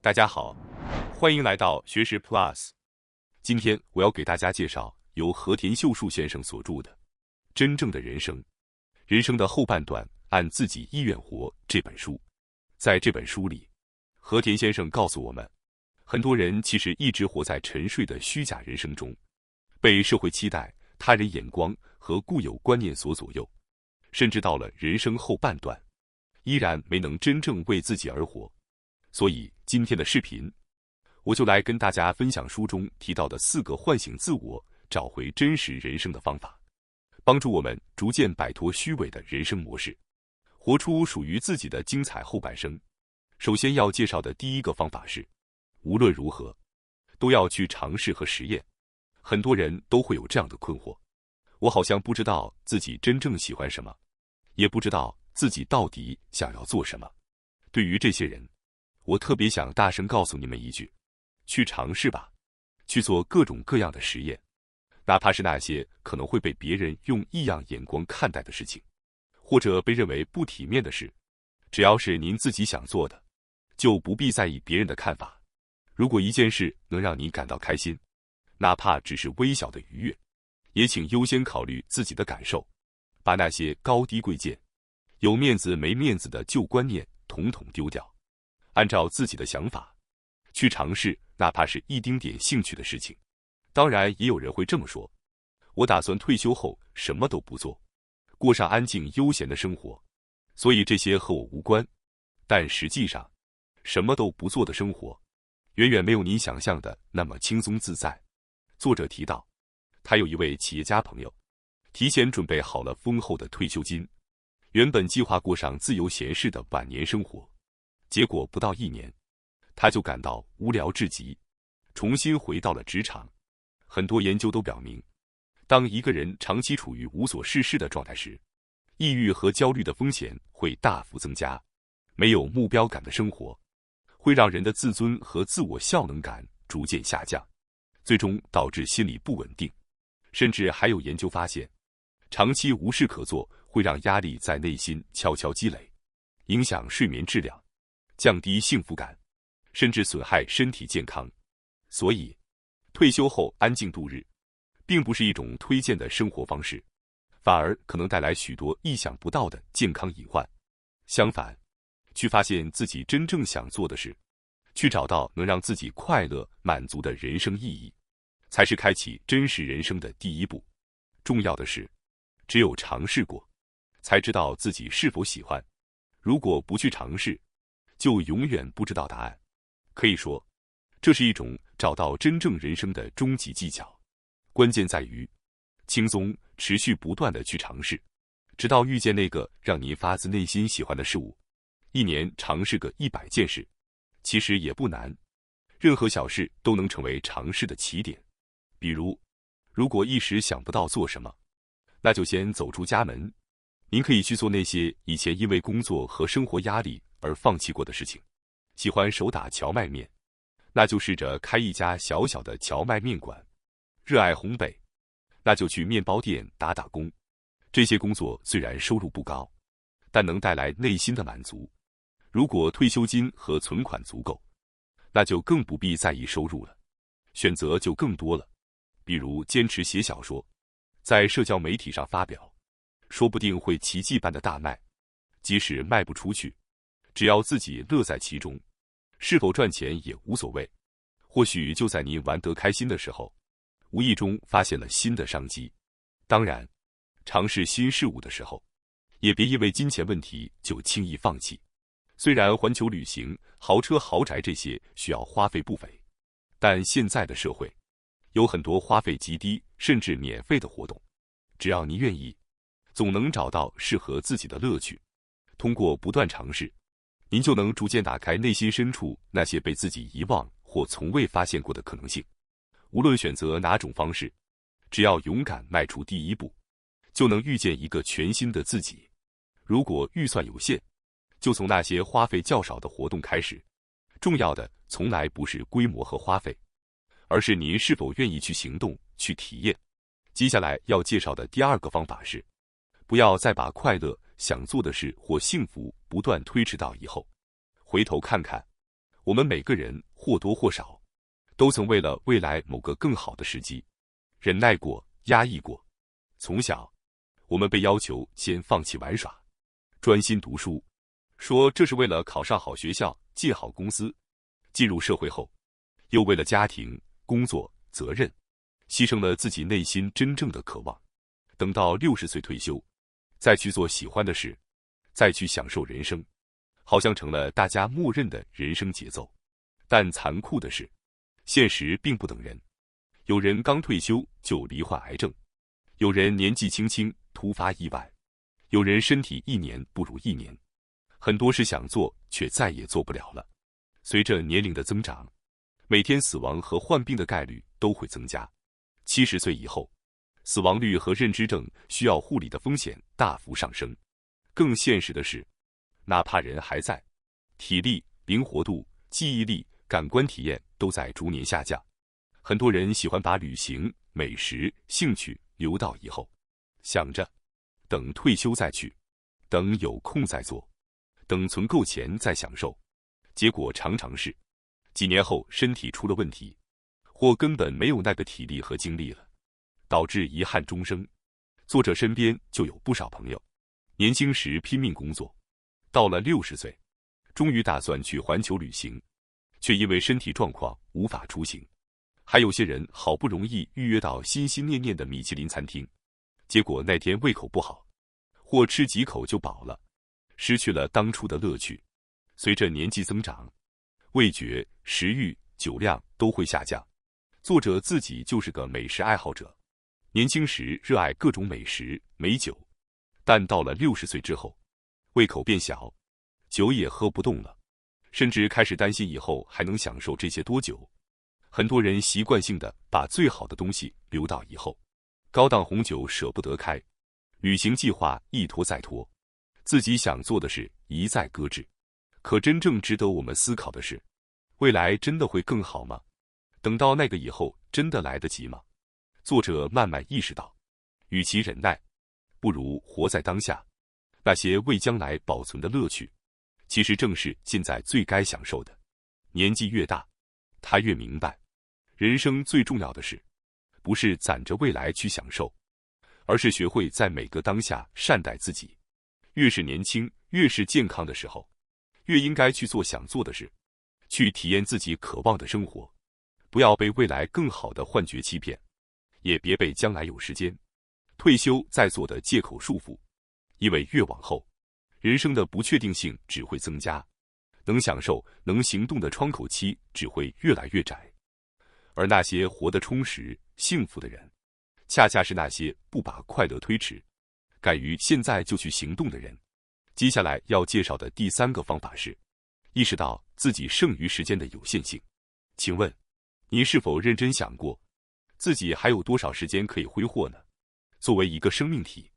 大家好，欢迎来到学识 Plus。今天我要给大家介绍由和田秀树先生所著的《真正的人生：人生的后半段按自己意愿活》这本书。在这本书里，和田先生告诉我们，很多人其实一直活在沉睡的虚假人生中，被社会期待、他人眼光和固有观念所左右，甚至到了人生后半段，依然没能真正为自己而活。所以今天的视频，我就来跟大家分享书中提到的4个唤醒自我、找回真实人生的方法，帮助我们逐渐摆脱虚伪的人生模式，活出属于自己的精彩后半生。首先要介绍的第一个方法是，无论如何都要去尝试和实验。很多人都会有这样的困惑，我好像不知道自己真正喜欢什么，也不知道自己到底想要做什么。对于这些人，我特别想大声告诉你们一句：去尝试吧，去做各种各样的实验，哪怕是那些可能会被别人用异样眼光看待的事情，或者被认为不体面的事，只要是您自己想做的，就不必在意别人的看法。如果一件事能让你感到开心，哪怕只是微小的愉悦，也请优先考虑自己的感受，把那些高低贵贱、有面子没面子的旧观念统统丢掉，按照自己的想法去尝试哪怕是一丁点兴趣的事情。当然也有人会这么说，我打算退休后什么都不做，过上安静悠闲的生活，所以这些和我无关。但实际上，什么都不做的生活远远没有你想象的那么轻松自在。作者提到，他有一位企业家朋友，提前准备好了丰厚的退休金，原本计划过上自由闲适的晚年生活，结果不到1年，他就感到无聊至极，重新回到了职场。很多研究都表明，当一个人长期处于无所事事的状态时，抑郁和焦虑的风险会大幅增加。没有目标感的生活，会让人的自尊和自我效能感逐渐下降，最终导致心理不稳定。甚至还有研究发现，长期无事可做会让压力在内心悄悄积累，影响睡眠质量，降低幸福感，甚至损害身体健康。所以，退休后安静度日，并不是一种推荐的生活方式，反而可能带来许多意想不到的健康隐患。相反，去发现自己真正想做的事，去找到能让自己快乐满足的人生意义，才是开启真实人生的第一步。重要的是，只有尝试过，才知道自己是否喜欢。如果不去尝试，就永远不知道答案。可以说，这是一种找到真正人生的终极技巧。关键在于轻松、持续不断地去尝试，直到遇见那个让您发自内心喜欢的事物。1年尝试个100件事，其实也不难。任何小事都能成为尝试的起点。比如，如果一时想不到做什么，那就先走出家门。您可以去做那些以前因为工作和生活压力而放弃过的事情。喜欢手打荞麦面，那就试着开一家小小的荞麦面馆。热爱烘焙，那就去面包店打打工。这些工作虽然收入不高，但能带来内心的满足。如果退休金和存款足够，那就更不必在意收入了，选择就更多了。比如坚持写小说，在社交媒体上发表，说不定会奇迹般的大卖。即使卖不出去，只要自己乐在其中，是否赚钱也无所谓。或许就在您玩得开心的时候，无意中发现了新的商机。当然，尝试新事物的时候，也别因为金钱问题就轻易放弃。虽然环球旅行、豪车豪宅这些需要花费不菲，但现在的社会有很多花费极低甚至免费的活动，只要您愿意，总能找到适合自己的乐趣。通过不断尝试，您就能逐渐打开内心深处那些被自己遗忘或从未发现过的可能性。无论选择哪种方式，只要勇敢迈出第一步，就能遇见一个全新的自己。如果预算有限，就从那些花费较少的活动开始。重要的从来不是规模和花费，而是您是否愿意去行动、去体验。接下来要介绍的第2个方法是，不要再把快乐、想做的事或幸福不断推迟到以后。回头看看，我们每个人或多或少都曾为了未来某个更好的时机，忍耐过、压抑过。从小，我们被要求先放弃玩耍，专心读书，说这是为了考上好学校、进好公司。进入社会后，又为了家庭、工作、责任，牺牲了自己内心真正的渴望。等到60岁退休，再去做喜欢的事，再去享受人生，好像成了大家默认的人生节奏。但残酷的是，现实并不等人。有人刚退休就罹患癌症，有人年纪轻轻突发意外，有人身体1年不如1年。很多事想做，却再也做不了了。随着年龄的增长，每天死亡和患病的概率都会增加。70岁以后，死亡率和认知症需要护理的风险大幅上升。更现实的是，哪怕人还在，体力、灵活度、记忆力、感官体验都在逐年下降。很多人喜欢把旅行、美食、兴趣留到以后，想着等退休再去，等有空再做，等存够钱再享受。结果常常是几年后身体出了问题，或根本没有那个体力和精力了，导致遗憾终生。作者身边就有不少朋友，年轻时拼命工作，到了60岁，终于打算去环球旅行，却因为身体状况无法出行。还有些人好不容易预约到心心念念的米其林餐厅，结果那天胃口不好，或吃几口就饱了，失去了当初的乐趣。随着年纪增长，味觉、食欲、酒量都会下降。作者自己就是个美食爱好者，年轻时热爱各种美食、美酒，但到了60岁之后，胃口变小，酒也喝不动了，甚至开始担心以后还能享受这些多久。很多人习惯性的把最好的东西留到以后，高档红酒舍不得开，旅行计划一拖再拖，自己想做的事一再搁置。可真正值得我们思考的是，未来真的会更好吗？等到那个以后，真的来得及吗？作者慢慢意识到，与其忍耐，不如活在当下。那些为将来保存的乐趣，其实正是现在最该享受的。年纪越大，他越明白，人生最重要的事，不是攒着未来去享受，而是学会在每个当下善待自己。越是年轻，越是健康的时候，越应该去做想做的事，去体验自己渴望的生活。不要被未来更好的幻觉欺骗，也别被将来有时间、退休再做的借口束缚。因为越往后，人生的不确定性只会增加，能享受、能行动的窗口期只会越来越窄。而那些活得充实、幸福的人，恰恰是那些不把快乐推迟，敢于现在就去行动的人。接下来要介绍的第3个方法是，意识到自己剩余时间的有限性。请问，你是否认真想过，自己还有多少时间可以挥霍呢？作为一个生命体，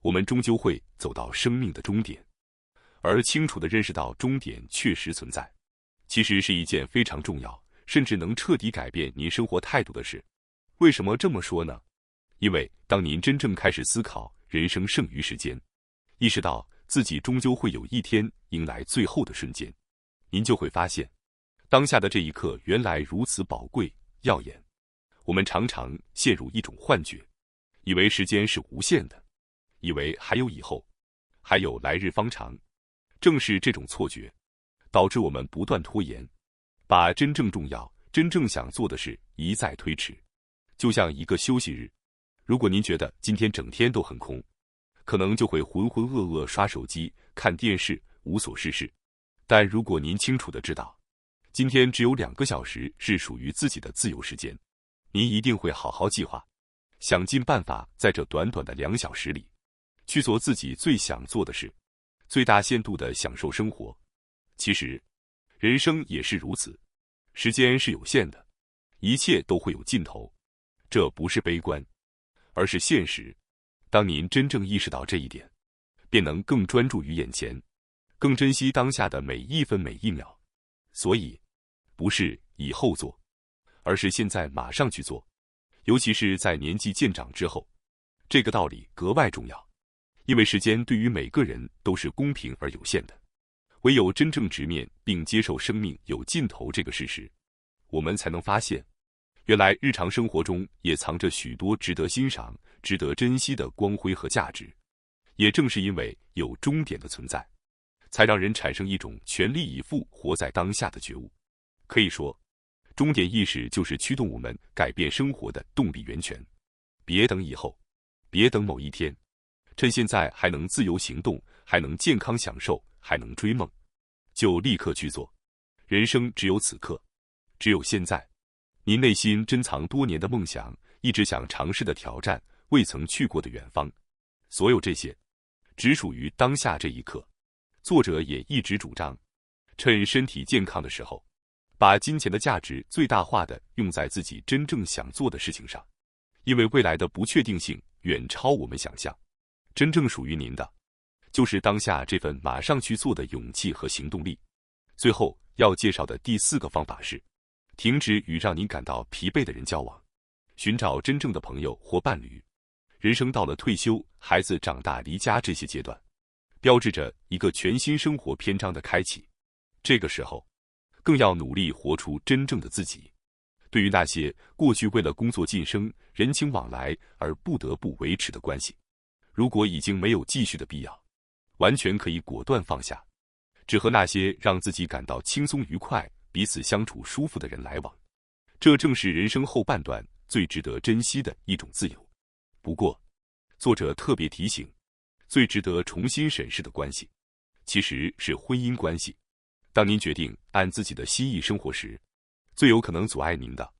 我们终究会走到生命的终点，而清楚地认识到终点确实存在，其实是一件非常重要，甚至能彻底改变您生活态度的事。为什么这么说呢？因为当您真正开始思考人生剩余时间，意识到自己终究会有一天迎来最后的瞬间，您就会发现，当下的这一刻原来如此宝贵、耀眼。我们常常陷入一种幻觉，以为时间是无限的，以为还有以后，还有来日方长。正是这种错觉，导致我们不断拖延，把真正重要、真正想做的事一再推迟。就像一个休息日，如果您觉得今天整天都很空，可能就会浑浑噩噩刷手机、看电视，无所事事。但如果您清楚地知道，今天只有2个小时是属于自己的自由时间，您一定会好好计划，想尽办法在这短短的2小时里，去做自己最想做的事，最大限度地享受生活。其实，人生也是如此，时间是有限的，一切都会有尽头。这不是悲观，而是现实。当您真正意识到这一点，便能更专注于眼前，更珍惜当下的每一分每一秒。所以，不是以后做，而是现在马上去做。尤其是在年纪渐长之后，这个道理格外重要。因为时间对于每个人都是公平而有限的，唯有真正直面并接受生命有尽头这个事实，我们才能发现，原来日常生活中也藏着许多值得欣赏、值得珍惜的光辉和价值。也正是因为有终点的存在，才让人产生一种全力以赴活在当下的觉悟。可以说，终点意识就是驱动我们改变生活的动力源泉。别等以后，别等某一天，趁现在还能自由行动，还能健康享受，还能追梦，就立刻去做。人生只有此刻，只有现在。您内心珍藏多年的梦想，一直想尝试的挑战，未曾去过的远方，所有这些只属于当下这一刻。作者也一直主张，趁身体健康的时候，把金钱的价值最大化的用在自己真正想做的事情上，因为未来的不确定性远超我们想象。真正属于您的，就是当下这份马上去做的勇气和行动力。最后要介绍的第4个方法是，停止与让您感到疲惫的人交往，寻找真正的朋友或伴侣。人生到了退休、孩子长大、离家这些阶段，标志着一个全新生活篇章的开启。这个时候，更要努力活出真正的自己。对于那些过去为了工作晋升、人情往来而不得不维持的关系，如果已经没有继续的必要，完全可以果断放下，只和那些让自己感到轻松愉快、彼此相处舒服的人来往。这正是人生后半段最值得珍惜的一种自由。不过，作者特别提醒，最值得重新审视的关系，其实是婚姻关系。当您决定按自己的心意生活时，最有可能阻碍您的，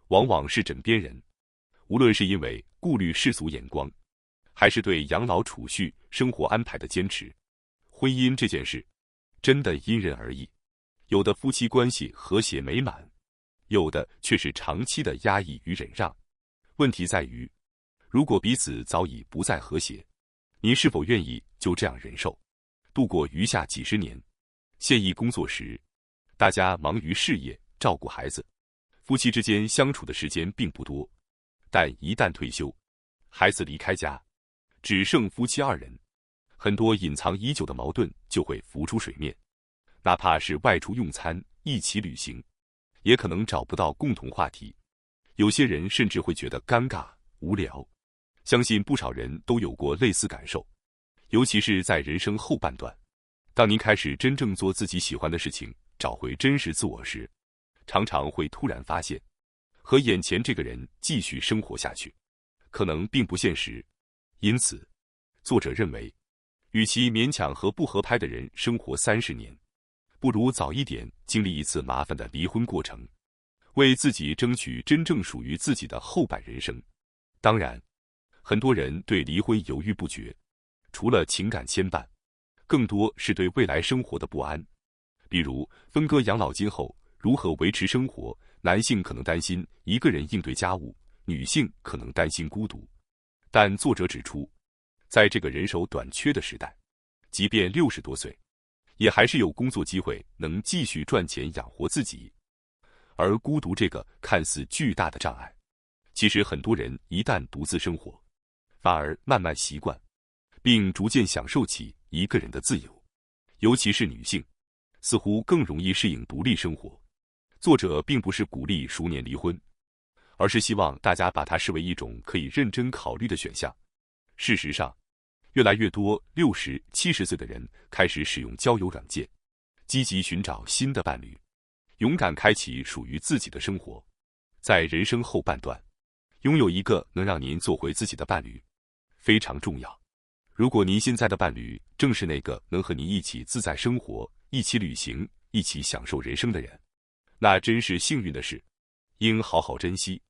往往是枕边人。无论是因为顾虑世俗眼光，还是对养老储蓄、生活安排的坚持，婚姻这件事，真的因人而异。有的夫妻关系和谐美满，有的却是长期的压抑与忍让。问题在于，如果彼此早已不再和谐，您是否愿意就这样忍受，度过余下几十年？现役工作时，大家忙于事业，照顾孩子，夫妻之间相处的时间并不多。但一旦退休，孩子离开家，只剩夫妻2人，很多隐藏已久的矛盾就会浮出水面。哪怕是外出用餐、一起旅行，也可能找不到共同话题。有些人甚至会觉得尴尬、无聊。相信不少人都有过类似感受，尤其是在人生后半段，当您开始真正做自己喜欢的事情，找回真实自我时，常常会突然发现，和眼前这个人继续生活下去，可能并不现实。因此，作者认为，与其勉强和不合拍的人生活30年，不如早一点经历一次麻烦的离婚过程，为自己争取真正属于自己的后半人生。当然，很多人对离婚犹豫不决，除了情感牵绊，更多是对未来生活的不安。比如分割养老金后如何维持生活，男性可能担心一个人应对家务，女性可能担心孤独。但作者指出，在这个人手短缺的时代，即便60多岁，也还是有工作机会能继续赚钱养活自己。而孤独这个看似巨大的障碍，其实很多人一旦独自生活，反而慢慢习惯，并逐渐享受起一个人的自由。尤其是女性，似乎更容易适应独立生活。作者并不是鼓励熟年离婚，而是希望大家把它视为一种可以认真考虑的选项。事实上，越来越多60、70岁的人开始使用交友软件，积极寻找新的伴侣，勇敢开启属于自己的生活。在人生后半段，拥有一个能让您做回自己的伴侣，非常重要。如果您现在的伴侣正是那个能和您一起自在生活、一起旅行、一起享受人生的人，那真是幸运的事，应好好珍惜。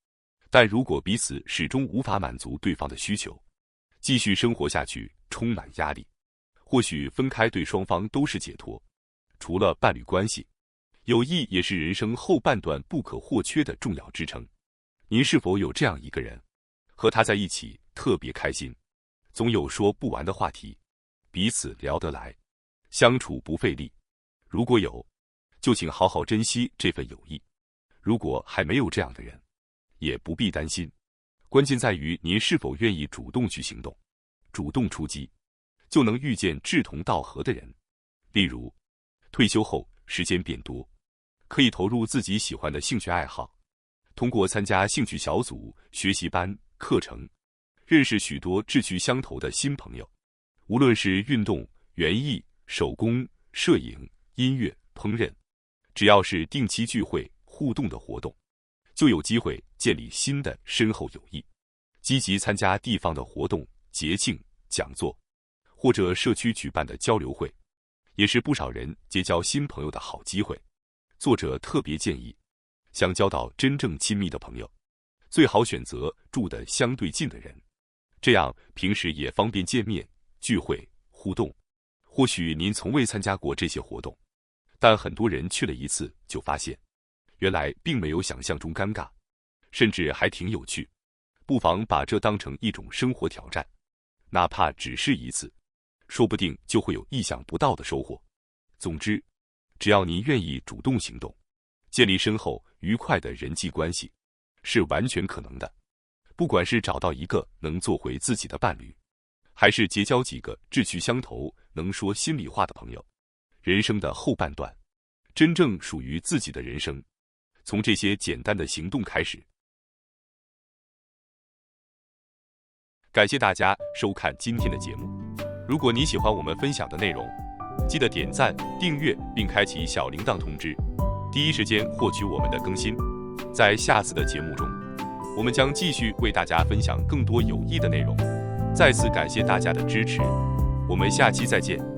但如果彼此始终无法满足对方的需求，继续生活下去充满压力，或许分开对双方都是解脱。除了伴侣关系，友谊也是人生后半段不可或缺的重要支撑。您是否有这样一个人，和他在一起特别开心，总有说不完的话题，彼此聊得来，相处不费力？如果有，就请好好珍惜这份友谊。如果还没有这样的人，也不必担心，关键在于您是否愿意主动去行动，主动出击，就能遇见志同道合的人。例如，退休后时间变多，可以投入自己喜欢的兴趣爱好，通过参加兴趣小组、学习班、课程，认识许多志趣相投的新朋友。无论是运动、园艺、手工、摄影、音乐、烹饪，只要是定期聚会、互动的活动，就有机会建立新的深厚友谊。积极参加地方的活动、节庆、讲座，或者社区举办的交流会，也是不少人结交新朋友的好机会。作者特别建议，想交到真正亲密的朋友，最好选择住得相对近的人，这样平时也方便见面、聚会、互动。或许您从未参加过这些活动，但很多人去了一次就发现，原来并没有想象中尴尬，甚至还挺有趣。不妨把这当成一种生活挑战，哪怕只是一次，说不定就会有意想不到的收获。总之，只要您愿意主动行动，建立深厚愉快的人际关系，是完全可能的。不管是找到一个能做回自己的伴侣，还是结交几个志趣相投、能说心里话的朋友，人生的后半段，真正属于自己的人生，从这些简单的行动开始。感谢大家收看今天的节目。如果你喜欢我们分享的内容，记得点赞、订阅并开启小铃铛通知，第一时间获取我们的更新。在下次的节目中，我们将继续为大家分享更多有益的内容。再次感谢大家的支持，我们下期再见。